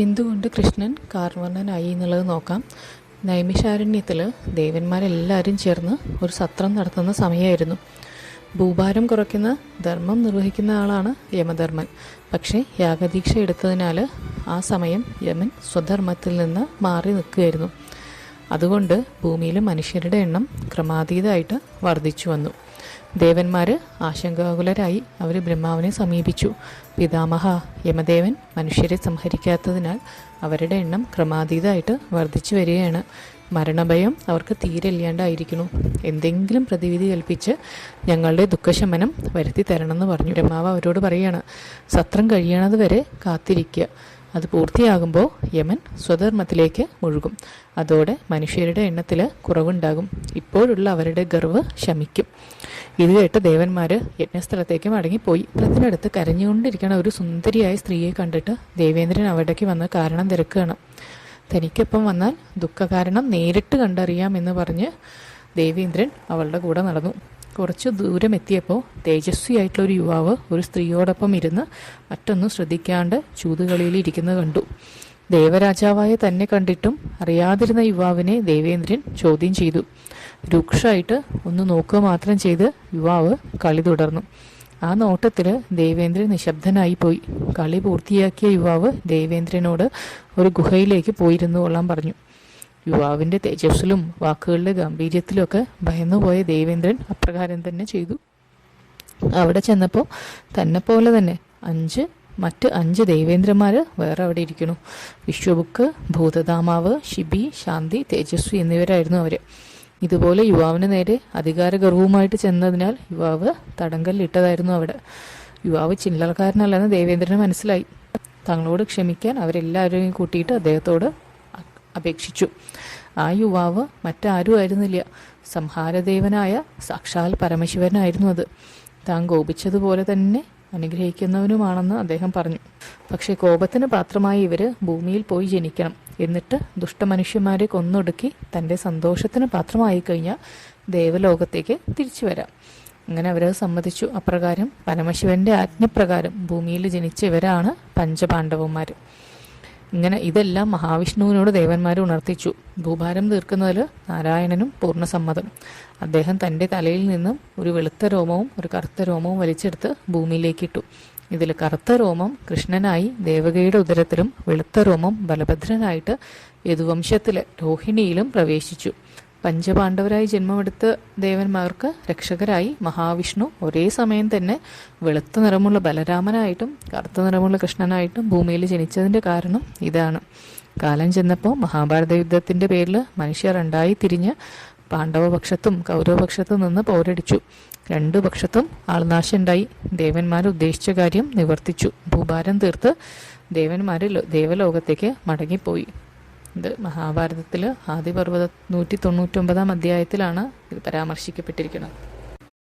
എന്തുകൊണ്ട് കൃഷ്ണൻ കാർവർണ്ണനായി എന്നുള്ളത് നോക്കാം. നൈമിഷാരണ്യത്തിൽ ദേവന്മാരെല്ലാവരും ചേർന്ന് ഒരു സത്രം നടത്തുന്ന സമയമായിരുന്നു. ഭൂഭാരം കുറയ്ക്കുന്ന ധർമ്മം നിർവഹിക്കുന്ന ആളാണ് യമധർമ്മൻ. പക്ഷേ യാഗദീക്ഷ എടുത്തതിനാൽ ആ സമയം യമൻ സ്വധർമ്മത്തിൽ നിന്ന് മാറി നിൽക്കുകയായിരുന്നു. അതുകൊണ്ട് ഭൂമിയിലെ മനുഷ്യരുടെ എണ്ണം ക്രമാതീതമായിട്ട് വർദ്ധിച്ചു വന്നു. ദേവന്മാർ ആശങ്കാകുലരായി അവർ ബ്രഹ്മാവിനെ സമീപിച്ചു. പിതാമഹ, യമദേവൻ മനുഷ്യരെ സംഹരിക്കാത്തതിനാൽ അവരുടെ എണ്ണം ക്രമാതീതമായിട്ട് വർദ്ധിച്ചു വരികയാണ്. മരണഭയം അവർക്ക് തീരെ ഇല്ലാണ്ടായിരിക്കുന്നു. എന്തെങ്കിലും പ്രതിവിധി കൽപ്പിച്ച് ഞങ്ങളുടെ ദുഃഖശമനം വരുത്തി തരണമെന്ന് പറഞ്ഞു. ബ്രഹ്മാവ് അവരോട് പറയുകയാണ്, സത്രം കഴിയണത് വരെ കാത്തിരിക്കുക. അത് പൂർത്തിയാകുമ്പോൾ യമൻ സ്വധർമ്മത്തിലേക്ക് മുഴുകും. അതോടെ മനുഷ്യരുടെ എണ്ണത്തിൽ കുറവുണ്ടാകും. ഇപ്പോഴുള്ള അവരുടെ ഗർവ് ശമിക്കും. ഇത് കേട്ട് ദേവന്മാർ യജ്ഞസ്ഥലത്തേക്ക് മടങ്ങിപ്പോയി. യജ്ഞത്തിനടുത്ത് കരഞ്ഞുകൊണ്ടിരിക്കുന്ന ഒരു സുന്ദരിയായ സ്ത്രീയെ കണ്ടിട്ട് ദേവേന്ദ്രൻ അവിടേക്ക് വന്ന് കാരണം തിരക്കുകയാണ്. തനിക്കൊപ്പം വന്നാൽ ദുഃഖകാരണം നേരിട്ട് കണ്ടറിയാമെന്ന് പറഞ്ഞ് ദേവേന്ദ്രൻ അവളുടെ കൂടെ നടന്നു. കുറച്ച് ദൂരം എത്തിയപ്പോൾ തേജസ്വിയായിട്ടുള്ളൊരു യുവാവ് ഒരു സ്ത്രീയോടൊപ്പം ഇരുന്ന് മറ്റൊന്നും ശ്രദ്ധിക്കാണ്ട് ചൂതുകളിയിൽ ഇരിക്കുന്നത് കണ്ടു. ദേവരാജാവായ തന്നെ കണ്ടിട്ടും അറിയാതിരുന്ന യുവാവിനെ ദേവേന്ദ്രൻ ചോദ്യം ചെയ്തു. രൂക്ഷമായിട്ട് ഒന്ന് നോക്കുക മാത്രം ചെയ്ത് യുവാവ് കളി തുടർന്നു. ആ നോട്ടത്തിൽ ദേവേന്ദ്രൻ നിശബ്ദനായി പോയി. കളി പൂർത്തിയാക്കിയ യുവാവ് ദേവേന്ദ്രനോട് ഒരു ഗുഹയിലേക്ക് പോയിരുന്നു കൊള്ളാൻ പറഞ്ഞു. യുവാവിൻ്റെ തേജസ്സിലും വാക്കുകളുടെ ഗാംഭീര്യത്തിലുമൊക്കെ ഭയന്നുപോയ ദേവേന്ദ്രൻ അപ്രകാരം തന്നെ ചെയ്തു. അവിടെ ചെന്നപ്പോൾ തന്നെ പോലെ തന്നെ മറ്റ് അഞ്ച് ദേവേന്ദ്രന്മാർ വേറെ അവിടെ ഇരിക്കുന്നു. വിശ്വബുക്ക്, ഭൂതദാമാവ്, ശിബി, ശാന്തി, തേജസ്വി എന്നിവരായിരുന്നു അവർ. ഇതുപോലെ യുവാവിന് നേരെ അധികാരഗർവവുമായിട്ട് ചെന്നതിനാൽ യുവാവ് തടങ്കലിട്ടതായിരുന്നു അവിടെ. യുവാവ് ചില്ലറക്കാരനല്ലെന്ന് ദേവേന്ദ്രന് മനസ്സിലായി. തങ്ങളോട് ക്ഷമിക്കാൻ അവരെല്ലാവരെയും കൂട്ടിയിട്ട് അദ്ദേഹത്തോട് അപേക്ഷിച്ചു. ആ യുവാവ് മറ്റാരും ആയിരുന്നില്ല, സംഹാരദേവനായ സാക്ഷാൽ പരമശിവനായിരുന്നു അത്. താൻ കോപിച്ചതുപോലെ തന്നെ അനുഗ്രഹിക്കുന്നവനുമാണെന്ന് അദ്ദേഹം പറഞ്ഞു. പക്ഷെ കോപത്തിന് പാത്രമായി ഇവർ ഭൂമിയിൽ പോയി ജനിക്കണം. എന്നിട്ട് ദുഷ്ടമനുഷ്യന്മാരെ കൊന്നൊടുക്കി തൻ്റെ സന്തോഷത്തിന് പാത്രമായി കഴിഞ്ഞാൽ ദേവലോകത്തേക്ക് തിരിച്ചു വരാം. അങ്ങനെ അവരത് സമ്മതിച്ചു. അപ്രകാരം പരമശിവന്റെ ആജ്ഞപ്രകാരം ഭൂമിയിൽ ജനിച്ച ഇവരാണ് പഞ്ചപാണ്ഡവന്മാർ. ഇങ്ങനെ ഇതെല്ലാം മഹാവിഷ്ണുവിനോട് ദേവന്മാർ ഉണർത്തിച്ചു. ഭൂഭാരം തീർക്കുന്നതിൽ നാരായണനും പൂർണ്ണസമ്മതം. അദ്ദേഹം തൻ്റെ തലയിൽ നിന്നും ഒരു വെളുത്ത രോമവും ഒരു കറുത്ത രോമവും വലിച്ചെടുത്ത് ഭൂമിയിലേക്കിട്ടു. ഇതിൽ കറുത്ത രോമം കൃഷ്ണനായി ദേവകിയുടെ ഉദരത്തിലും വെളുത്ത രോമം ബലഭദ്രനായിട്ട് യദുവംശത്തിലെ രോഹിണിയിലും പ്രവേശിച്ചു. പഞ്ചപാണ്ഡവരായി ജന്മമെടുത്ത ദേവന്മാർക്ക് രക്ഷകരായി മഹാവിഷ്ണു ഒരേ സമയം തന്നെ വെളുത്ത നിറമുള്ള ബലരാമനായിട്ടും കറുത്ത നിറമുള്ള കൃഷ്ണനായിട്ടും ഭൂമിയിൽ ജനിച്ചതിൻ്റെ കാരണം ഇതാണ്. കാലം ചെന്നപ്പോൾ മഹാഭാരത യുദ്ധത്തിൻ്റെ പേരിൽ മനുഷ്യർ രണ്ടായി തിരിഞ്ഞ് പാണ്ഡവപക്ഷത്തും കൗരവപക്ഷത്തും നിന്ന് പോരടിച്ചു. രണ്ടു പക്ഷത്തും ആൾനാശം ഉണ്ടായി. ദേവന്മാർ ഉദ്ദേശിച്ച കാര്യം നിവർത്തിച്ചു. ഭൂഭാരം തീർത്ത് ദേവന്മാർ ദേവലോകത്തേക്ക് മടങ്ങിപ്പോയി. ഇത് മഹാഭാരതത്തിൽ ആദിപർവ്വത 199 അധ്യായത്തിലാണ് ഇത് പരാമർശിക്കപ്പെട്ടിരിക്കുന്നത്.